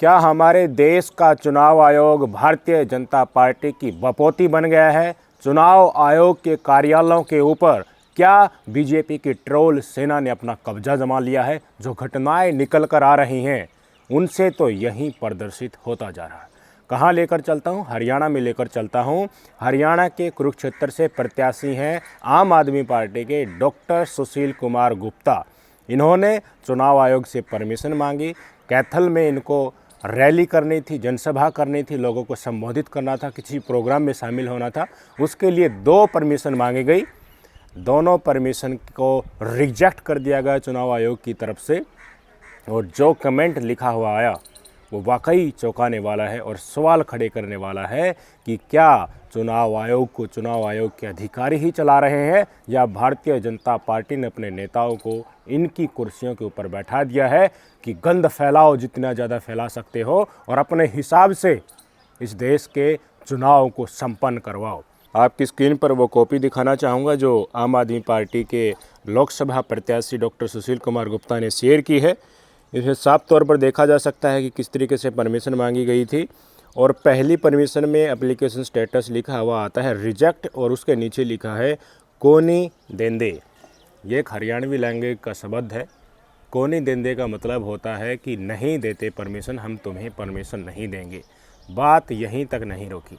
क्या हमारे देश का चुनाव आयोग भारतीय जनता पार्टी की बपोती बन गया है? चुनाव आयोग के कार्यालयों के ऊपर क्या बीजेपी की ट्रोल सेना ने अपना कब्जा जमा लिया है? जो घटनाएं निकल कर आ रही हैं उनसे तो यहीं प्रदर्शित होता जा रहा है। कहाँ लेकर चलता हूँ? हरियाणा में लेकर चलता हूँ। हरियाणा के कुरुक्षेत्र से प्रत्याशी हैं आम आदमी पार्टी के डॉक्टर सुशील कुमार गुप्ता। इन्होंने चुनाव आयोग से परमिशन मांगी। कैथल में इनको रैली करनी थी, जनसभा करनी थी, लोगों को संबोधित करना था, किसी प्रोग्राम में शामिल होना था। उसके लिए 2 परमिशन मांगी गई। दोनों परमिशन को रिजेक्ट कर दिया गया चुनाव आयोग की तरफ से। और जो कमेंट लिखा हुआ आया वो वाकई चौंकाने वाला है और सवाल खड़े करने वाला है कि क्या चुनाव आयोग के अधिकारी ही चला रहे हैं या भारतीय जनता पार्टी ने अपने नेताओं को इनकी कुर्सियों के ऊपर बैठा दिया है कि गंद फैलाओ, जितना ज़्यादा फैला सकते हो और अपने हिसाब से इस देश के चुनाव को संपन्न करवाओ। आपकी स्क्रीन पर वो कॉपी दिखाना चाहूँगा जो आम आदमी पार्टी के लोकसभा प्रत्याशी डॉक्टर सुशील कुमार गुप्ता ने शेयर की है। इसमें साफ तौर पर देखा जा सकता है कि किस तरीके से परमिशन मांगी गई थी। और पहली परमिशन में एप्लीकेशन स्टेटस लिखा हुआ आता है रिजेक्ट और उसके नीचे लिखा है कोनी देंदे। ये एक हरियाणवी लैंग्वेज का शब्द है। कोनी देंदे का मतलब होता है कि नहीं देते परमिशन, हम तुम्हें परमिशन नहीं देंगे। बात यहीं तक नहीं रोकी,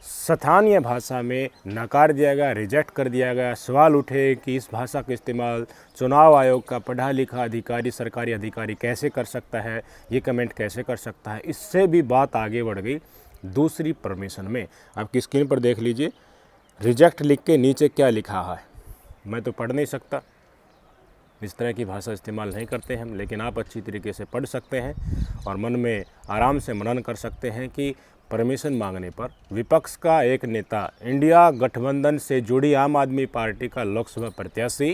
स्थानीय भाषा में नकार दिया गया, रिजेक्ट कर दिया गया। सवाल उठे कि इस भाषा का इस्तेमाल चुनाव आयोग का पढ़ा लिखा अधिकारी, सरकारी अधिकारी कैसे कर सकता है, ये कमेंट कैसे कर सकता है। इससे भी बात आगे बढ़ गई दूसरी परमिशन में। आपकी स्क्रीन पर देख लीजिए, रिजेक्ट लिख के नीचे क्या लिखा है, मैं तो पढ़ नहीं सकता, इस तरह की भाषा इस्तेमाल नहीं करते हम, लेकिन आप अच्छी तरीके से पढ़ सकते हैं और मन में आराम से मनन कर सकते हैं कि परमिशन मांगने पर विपक्ष का एक नेता, इंडिया गठबंधन से जुड़ी आम आदमी पार्टी का लोकसभा प्रत्याशी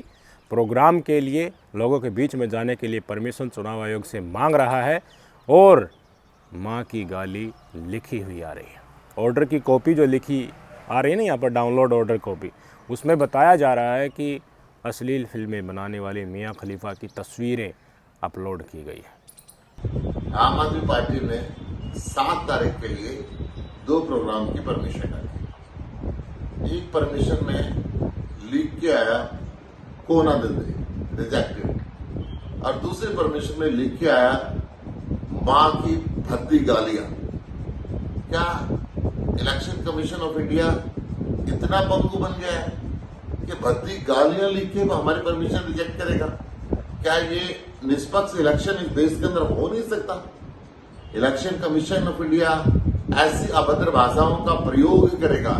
प्रोग्राम के लिए लोगों के बीच में जाने के लिए परमिशन चुनाव आयोग से मांग रहा है और मां की गाली लिखी हुई आ रही है। ऑर्डर की कॉपी जो लिखी आ रही है ना यहाँ पर, डाउनलोड ऑर्डर कॉपी, उसमें बताया जा रहा है कि अश्लील फिल्में बनाने वाले मियां खलीफा की तस्वीरें अपलोड की गई है। आम आदमी पार्टी ने 7 तारीख के लिए 2 प्रोग्राम की परमिशन डाली। एक परमिशन में लिख के आया कोना दे रिजेक्टेड और दूसरे परमिशन में लिख के आया मां की भद्दी गालियां। क्या इलेक्शन कमीशन ऑफ इंडिया इतना पंगु बन गया है कि भद्दी गालियां लिख के हमारी परमिशन रिजेक्ट करेगा? क्या ये निष्पक्ष इलेक्शन इस देश के अंदर हो नहीं सकता? इलेक्शन कमीशन ऑफ इंडिया ऐसी अभद्र भाषाओं का प्रयोग करेगा,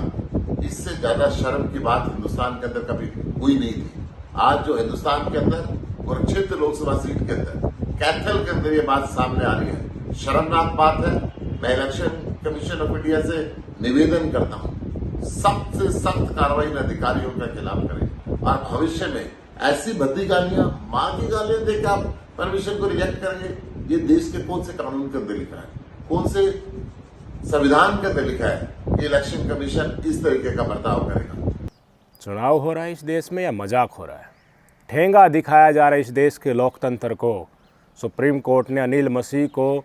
इससे ज्यादा शर्म की बात हिंदुस्तान के अंदर कभी हुई नहीं थी। आज जो हिंदुस्तान के अंदर कुरुक्षेत्र लोकसभा सीट के अंदर, कैथल के अंदर ये बात सामने आ रही है, शर्मनाक बात है। मैं इलेक्शन कमीशन ऑफ इंडिया से निवेदन करता हूं, सख्त से सख्त कार्रवाई इन अधिकारियों के खिलाफ करें और भविष्य में ऐसी भद्दी गालियां, मां की गालियां देकर आप परमिशन को रिजेक्ट करेंगे? ये देश के कौन से कानून के अंदर लिखा है, कौन से संविधान के अंदर लिखा है कि इलेक्शन कमीशन इस तरीके का बर्ताव करेगा? चुनाव हो रहा है इस देश में या मजाक हो रहा है? ठेंगा दिखाया जा रहा है इस देश के लोकतंत्र को। सुप्रीम कोर्ट ने अनिल मसीह को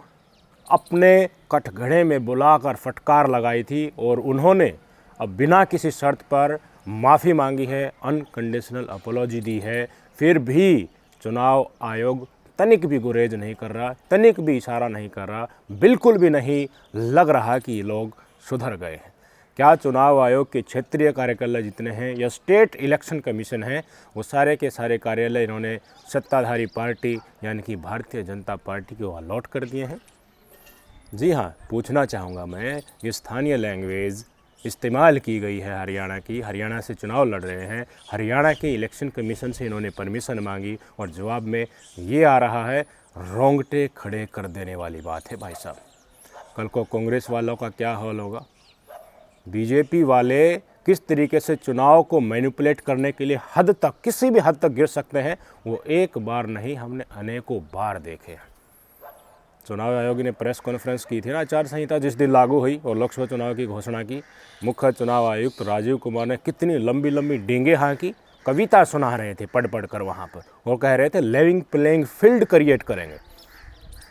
अपने कटघरे में बुलाकर फटकार लगाई थी और उन्होंने अब बिना किसी शर्त पर माफ़ी मांगी है, अनकंडीशनल अपॉलॉजी दी है। फिर भी चुनाव आयोग तनिक भी गुरेज नहीं कर रहा, तनिक भी इशारा नहीं कर रहा, बिल्कुल भी नहीं लग रहा कि ये लोग सुधर गए हैं। क्या चुनाव आयोग के क्षेत्रीय कार्यालय जितने हैं या स्टेट इलेक्शन कमीशन है, वो सारे के सारे कार्यालय इन्होंने सत्ताधारी पार्टी यानी कि भारतीय जनता पार्टी को अलॉट कर दिए हैं? जी हाँ, पूछना चाहूँगा मैं, ये स्थानीय लैंग्वेज इस्तेमाल की गई है हरियाणा की, हरियाणा से चुनाव लड़ रहे हैं, हरियाणा के इलेक्शन कमीशन से इन्होंने परमिशन मांगी और जवाब में ये आ रहा है। रोंगटे खड़े कर देने वाली बात है भाई साहब। कल को कांग्रेस वालों का क्या हाल होगा? बीजेपी वाले किस तरीके से चुनाव को मैनिपुलेट करने के लिए हद तक, किसी भी हद तक गिर सकते हैं, वो एक बार नहीं, हमने अनेकों बार देखे हैं। चुनाव आयोग ने प्रेस कॉन्फ्रेंस की थी ना आचार संहिता जिस दिन लागू हुई और लोकसभा चुनाव की घोषणा की, मुख्य चुनाव आयुक्त राजीव कुमार ने कितनी लंबी लंबी डींगे हाँकी, कविता सुना रहे थे पढ़ पढ़ कर वहाँ पर और कह रहे थे लिविंग प्लेइंग फील्ड क्रिएट करेंगे।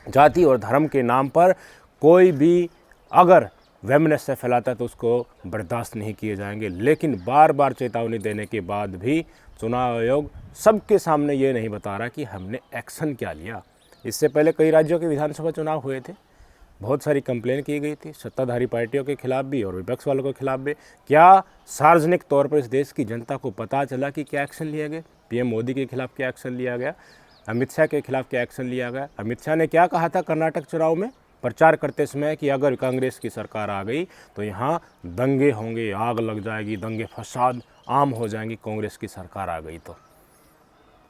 जाति और धर्म के नाम पर कोई भी अगर वैमनस्य फैलाता है तो उसको बर्दाश्त नहीं किए जाएंगे। लेकिन बार बार चेतावनी देने के बाद भी चुनाव आयोग सबके सामने ये नहीं बता रहा कि हमने एक्शन क्या लिया। इससे पहले कई राज्यों के विधानसभा चुनाव हुए थे, बहुत सारी कंप्लेन की गई थी सत्ताधारी पार्टियों के खिलाफ भी और विपक्ष वालों के खिलाफ भी। क्या सार्वजनिक तौर पर इस देश की जनता को पता चला कि क्या एक्शन लिया गया? पीएम मोदी के खिलाफ क्या एक्शन लिया गया? अमित शाह के खिलाफ क्या एक्शन लिया गया? अमित शाह ने क्या कहा था कर्नाटक चुनाव में प्रचार करते समय कि अगर कांग्रेस की सरकार आ गई तो यहाँ दंगे होंगे, आग लग जाएगी, दंगे फसाद आम हो जाएंगी कांग्रेस की सरकार आ गई तो।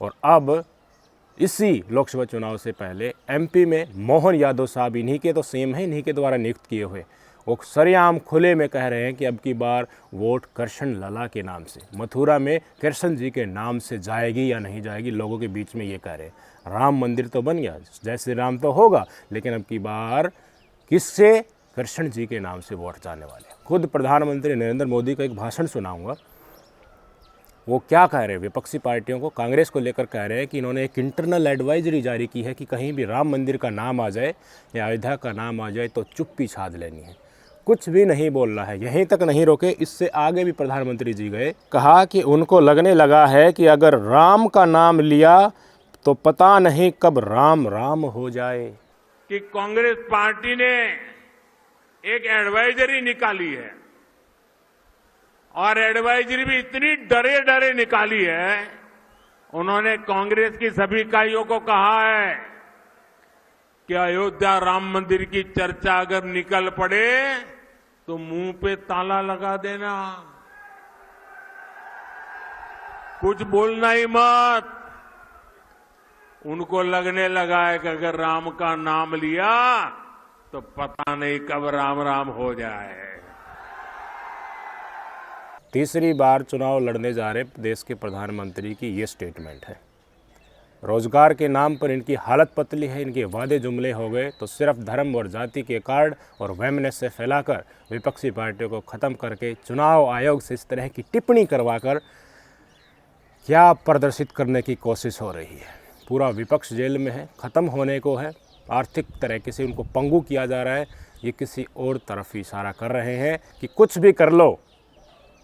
और अब इसी लोकसभा चुनाव से पहले एमपी में मोहन यादव साहब, इन्हीं के तो सीएम हैं, इन्हीं के द्वारा नियुक्त किए हुए, वो सरेआम खुले में कह रहे हैं कि अब की बार वोट कृष्ण लला के नाम से, मथुरा में कृष्ण जी के नाम से जाएगी या नहीं जाएगी, लोगों के बीच में ये कह रहे हैं। राम मंदिर तो बन गया, जय श्री राम तो होगा, लेकिन अब की बार किससे? कृष्ण जी के नाम से वोट जाने वाले। खुद प्रधानमंत्री नरेंद्र मोदी का एक भाषण सुनाऊंगा, वो क्या कह रहे हैं विपक्षी पार्टियों को, कांग्रेस को लेकर कह रहे हैं कि इन्होंने एक इंटरनल एडवाइजरी जारी की है कि कहीं भी राम मंदिर का नाम आ जाए या अयोध्या का नाम आ जाए तो चुप्पी साध लेनी है, कुछ भी नहीं बोलना है। यहीं तक नहीं रोके, इससे आगे भी प्रधानमंत्री जी गए, कहा कि उनको लगने लगा है कि अगर राम का नाम लिया तो पता नहीं कब राम राम हो जाए। कि कांग्रेस पार्टी ने एक एडवाइजरी निकाली है और एडवाइजरी भी इतनी डरे डरे निकाली है, उन्होंने कांग्रेस की सभी इकाइयों को कहा है कि अयोध्या राम मंदिर की चर्चा अगर निकल पड़े तो मुंह पे ताला लगा देना, कुछ बोलना ही मत। उनको लगने लगा है कि अगर राम का नाम लिया तो पता नहीं कब राम राम हो जाए। तीसरी बार चुनाव लड़ने जा रहे देश के प्रधानमंत्री की ये स्टेटमेंट है। रोजगार के नाम पर इनकी हालत पतली है, इनके वादे जुमले हो गए तो सिर्फ धर्म और जाति के कार्ड और वैमनस्य से फैलाकर विपक्षी पार्टियों को ख़त्म करके चुनाव आयोग से इस तरह की टिप्पणी करवाकर क्या प्रदर्शित करने की कोशिश हो रही है। पूरा विपक्ष जेल में है, ख़त्म होने को है, आर्थिक तरीके से उनको पंगु किया जा रहा है। ये किसी और तरफ इशारा कर रहे हैं कि कुछ भी कर लो,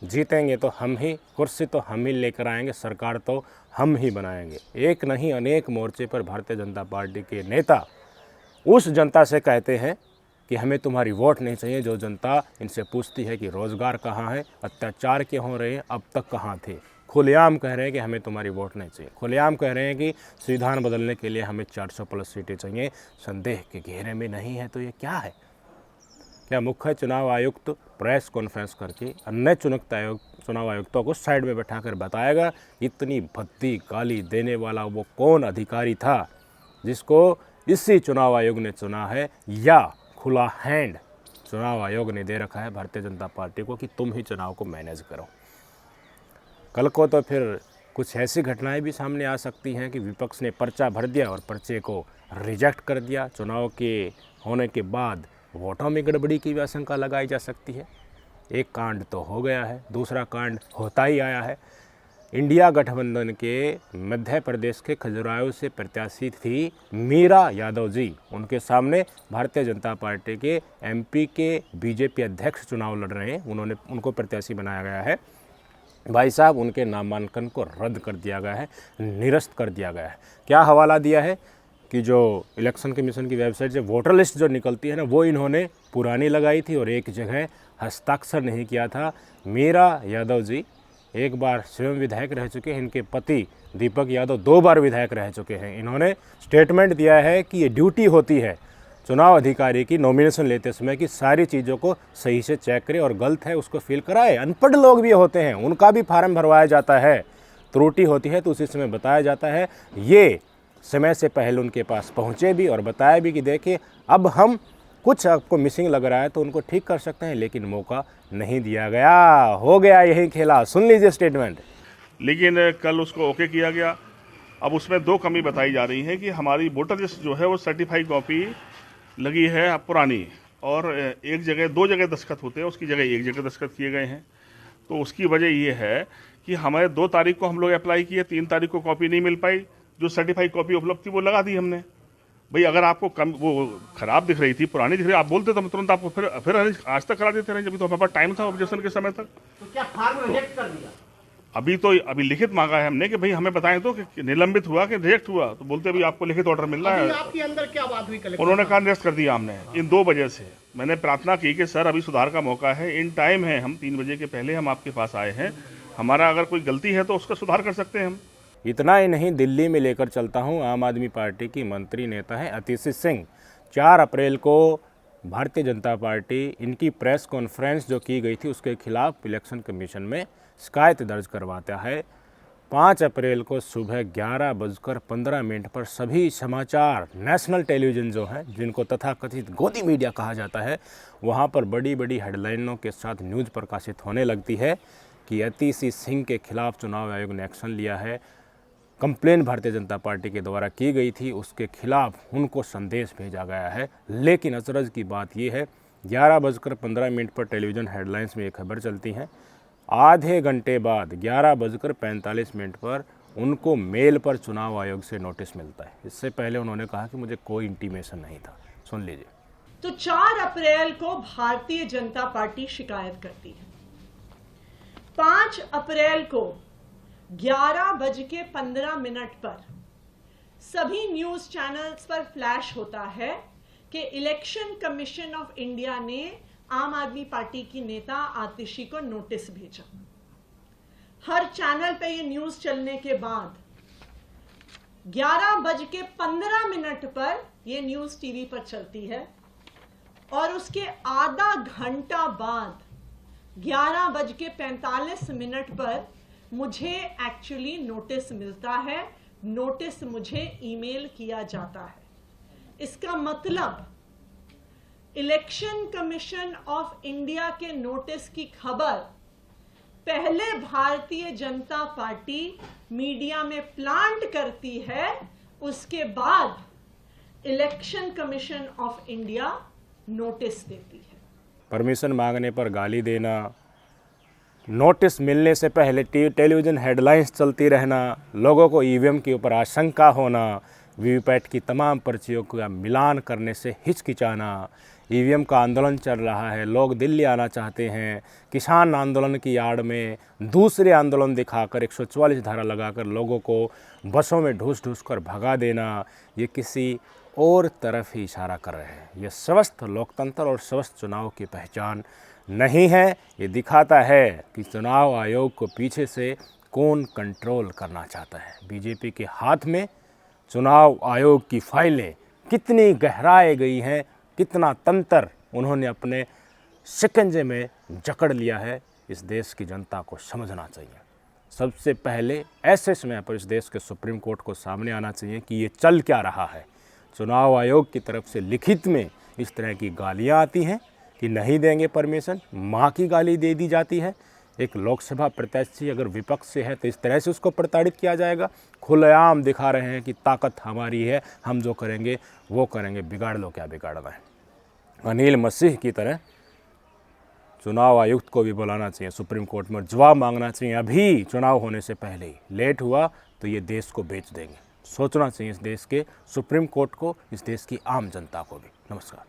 जीतेंगे तो हम ही, कुर्सी तो हम ही लेकर आएंगे, सरकार तो हम ही बनाएंगे। एक नहीं अनेक मोर्चे पर भारतीय जनता पार्टी के नेता उस जनता से कहते हैं कि हमें तुम्हारी वोट नहीं चाहिए, जो जनता इनसे पूछती है कि रोज़गार कहाँ है, अत्याचार क्यों हो रहे हैं, अब तक कहाँ थे। खुलेआम कह रहे हैं कि हमें तुम्हारी वोट नहीं चाहिए, खुलेआम कह रहे हैं कि संविधान बदलने के लिए हमें 400 प्लस सीटें चाहिए। संदेह के घेरे में नहीं है तो ये क्या है? क्या मुख्य चुनाव आयुक्त प्रेस कॉन्फ्रेंस करके अन्य चुनाव आयुक्तों को साइड में बैठाकर बताएगा इतनी भद्दी गाली देने वाला वो कौन अधिकारी था जिसको इसी चुनाव आयोग ने चुना है, या खुला हैंड चुनाव आयोग ने दे रखा है भारतीय जनता पार्टी को कि तुम ही चुनाव को मैनेज करो। कल को तो फिर कुछ ऐसी घटनाएं भी सामने आ सकती हैं कि विपक्ष ने पर्चा भर दिया और पर्चे को रिजेक्ट कर दिया, चुनाव के होने के बाद वोटों में गड़बड़ी की भी आशंका लगाई जा सकती है। एक कांड तो हो गया है, दूसरा कांड होता ही आया है। इंडिया गठबंधन के मध्य प्रदेश के खजुराहो से प्रत्याशी थी मीरा यादव जी, उनके सामने भारतीय जनता पार्टी के एमपी के बीजेपी अध्यक्ष चुनाव लड़ रहे हैं, उनको प्रत्याशी बनाया गया है। भाई साहब, उनके नामांकन को रद्द कर दिया गया है, निरस्त कर दिया गया है। क्या हवाला दिया है कि जो इलेक्शन कमीशन की वेबसाइट से वोटर लिस्ट जो निकलती है ना, वो इन्होंने पुरानी लगाई थी और एक जगह हस्ताक्षर नहीं किया था। मीरा यादव जी एक बार स्वयं विधायक रह चुके हैं, इनके पति दीपक यादव 2 बार विधायक रह चुके हैं। इन्होंने स्टेटमेंट दिया है कि ये ड्यूटी होती है चुनाव अधिकारी की नॉमिनेशन लेते समय कि सारी चीज़ों को सही से चेक करे और गलत है उसको फिल कराए। अनपढ़ लोग भी होते हैं, उनका भी फार्म भरवाया जाता है, त्रुटि होती है तो उसी समय बताया जाता है। ये समय से पहले उनके पास पहुँचे भी और बताया भी कि देखिए अब हम कुछ आपको मिसिंग लग रहा है तो उनको ठीक कर सकते हैं, लेकिन मौका नहीं दिया गया। हो गया यही खेला। सुन लीजिए स्टेटमेंट। लेकिन कल उसको ओके किया गया। अब उसमें 2 कमी बताई जा रही है कि हमारी वोटर लिस्ट जो है वो सर्टिफाइड कॉपी लगी है पुरानी, और एक जगह 2 जगह दस्तखत होते हैं, उसकी जगह 1 जगह दस्तखत किए गए हैं। तो उसकी वजह ये है कि हमें 2 तारीख को हम लोग अप्लाई किए, 3 तारीख को कॉपी नहीं मिल पाई, जो सर्टिफाइड कॉपी उपलब्ध थी वो लगा दी हमने। भाई अगर आपको कम वो खराब दिख रही थी, पुरानी दिख रही, आप बोलते तो हम तुरंत आपको फिर आज तक करा देते रहे, जब तो हमारे पास टाइम था ऑब्जेक्शन के समय तक। तो क्या फार्म रिजेक्ट कर दिया? अभी लिखित मांगा है हमने कि भाई हमें बताएं तो कि निलंबित हुआ कि रिजेक्ट हुआ, तो बोलते अभी आपको लिखित ऑर्डर मिल रहा अभी है। आपके अंदर क्या बात हुई कलेक्टर? उन्होंने कहा निरस्त कर दिया हमने इन 2 बजे से। मैंने प्रार्थना की कि सर अभी सुधार का मौका है, इन टाइम है, हम 3 बजे के पहले हम आपके पास आए हैं, हमारा अगर कोई गलती है तो उसका सुधार कर सकते हैं हम। इतना ही नहीं, दिल्ली में लेकर चलता हूं, आम आदमी पार्टी की मंत्री नेता है अतिशी सिंह। 4 अप्रैल को भारतीय जनता पार्टी इनकी प्रेस कॉन्फ्रेंस जो की गई थी उसके खिलाफ इलेक्शन कमीशन में शिकायत दर्ज करवाता है। 5 अप्रैल को सुबह 11:15 पर सभी समाचार नेशनल टेलीविज़न जो हैं, जिनको तथाकथित गोदी मीडिया कहा जाता है, वहाँ पर बड़ी बड़ी हेडलाइनों के साथ न्यूज़ प्रकाशित होने लगती है कि अतिशी सिंह के खिलाफ चुनाव आयोग ने एक्शन लिया है। कंप्लेन भारतीय जनता पार्टी के द्वारा की गई थी, उसके खिलाफ उनको संदेश भेजा गया है। लेकिन अचरज की बात यह है, 11:15 पर टेलीविज़न हेडलाइंस में ये खबर चलती है, आधे घंटे बाद 11:45 पर उनको मेल पर चुनाव आयोग से नोटिस मिलता है। इससे पहले उन्होंने कहा कि मुझे कोई इंटीमेशन नहीं था। सुन लीजिए। तो 4 अप्रैल को भारतीय जनता पार्टी शिकायत करती है। 5 अप्रैल को 11:15 पर सभी न्यूज चैनल्स पर फ्लैश होता है कि इलेक्शन कमीशन ऑफ इंडिया ने आम आदमी पार्टी की नेता आतिशी को नोटिस भेजा। हर चैनल पे ये न्यूज चलने के बाद 11:15 पर ये न्यूज टीवी पर चलती है और उसके आधा घंटा बाद 11:45 पर मुझे एक्चुअली नोटिस मिलता है। नोटिस मुझे ईमेल किया जाता है। इसका मतलब इलेक्शन कमीशन ऑफ इंडिया के नोटिस की खबर पहले भारतीय जनता पार्टी मीडिया में प्लांट करती है, उसके बाद election commission of India notice देती है। परमिशन मांगने पर गाली देना, नोटिस मिलने से पहले टेलीविज़न हेडलाइंस चलती रहना, लोगों को ईवीएम के ऊपर आशंका होना, वीवीपैट की तमाम पर्चियों का मिलान करने से हिचकिचाना, ईवीएम का आंदोलन चल रहा है, लोग दिल्ली आना चाहते हैं, किसान आंदोलन की आड़ में दूसरे आंदोलन दिखाकर 144 धारा लगाकर लोगों को बसों में ढूस ढूस कर भगा देना, ये किसी और तरफ ही इशारा कर रहे हैं। ये स्वस्थ लोकतंत्र और स्वस्थ चुनाव की पहचान नहीं है। ये दिखाता है कि चुनाव आयोग को पीछे से कौन कंट्रोल करना चाहता है। बीजेपी के हाथ में चुनाव आयोग की फाइलें कितनी गहराई गई हैं, कितना तंत्र उन्होंने अपने शिकंजे में जकड़ लिया है, इस देश की जनता को समझना चाहिए। सबसे पहले ऐसे समय पर इस देश के सुप्रीम कोर्ट को सामने आना चाहिए कि ये चल क्या रहा है। चुनाव आयोग की तरफ से लिखित में इस तरह की गालियाँ आती हैं कि नहीं देंगे परमिशन, माँ की गाली दे दी जाती है। एक लोकसभा प्रत्याशी अगर विपक्ष से है तो इस तरह से उसको प्रताड़ित किया जाएगा। खुलेआम दिखा रहे हैं कि ताकत हमारी है, हम जो करेंगे वो करेंगे, बिगाड़ लो क्या बिगाड़ना है। अनिल मसीह की तरह चुनाव आयुक्त को भी बुलाना चाहिए सुप्रीम कोर्ट में, जवाब मांगना चाहिए अभी चुनाव होने से पहले ही। लेट हुआ तो ये देश को बेच देंगे। सोचना चाहिए इस देश के सुप्रीम कोर्ट को, इस देश की आम जनता को भी। नमस्कार।